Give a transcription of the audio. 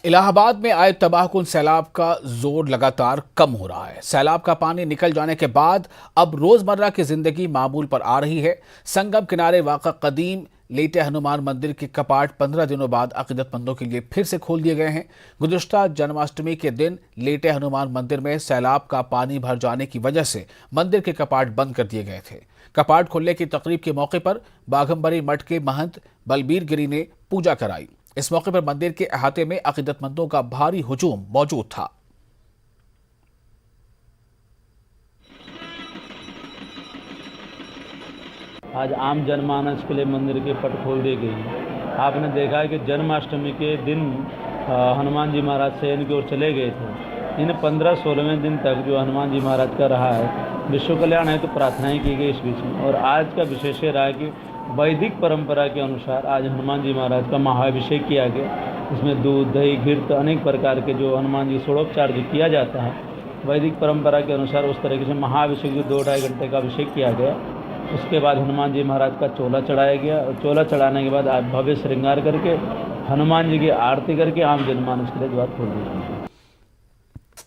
इलाहाबाद में आए तबाहकुन सैलाब का जोर लगातार कम हो रहा है। सैलाब का पानी निकल जाने के बाद अब रोजमर्रा की जिंदगी मामूल पर आ रही है। संगम किनारे वाक़ा कदीम लेटे हनुमान मंदिर के कपाट 15 दिनों बाद अकीदतमंदों के लिए फिर से खोल दिए गए हैं। गुज़िश्ता जन्माष्टमी के दिन लेटे हनुमान मंदिर में सैलाब का पानी भर जाने की वजह से मंदिर के कपाट बंद कर दिए गए थे। कपाट खोलने की तकरीब के मौके पर बाघंबरी मठ के महंत बलबीर गिरी ने पूजा कराई। इस मौके पर मंदिर के अहाते में अकीदतमंदों का भारी हुजूम मौजूद था। आज आम जनमानस के लिए मंदिर के पट खोल दी गई है। आपने देखा है कि जन्माष्टमी के दिन हनुमान जी महाराज शयन की ओर चले गए थे। इन 15-16वें दिन तक जो हनुमान जी महाराज का रहा है, विश्व कल्याण है तो प्रार्थनाएं की गई इस बीच में। और आज का विशेष रहा है कि वैदिक परंपरा के अनुसार आज हनुमान जी महाराज का महाअभिषेक किया गया। इसमें दूध, दही, घृत अनेक प्रकार के जो हनुमान जी षोडोपचार जो किया जाता है वैदिक परंपरा के अनुसार उस तरीके से महाअभिषेक जो 2-2.5 घंटे का अभिषेक किया गया। उसके बाद हनुमान जी महाराज का चोला चढ़ाया गया और चोला चढ़ाने के बाद आज भव्य श्रृंगार करके हनुमान जी की आरती करके आम जनमानस के लिए द्वार खोल दिया।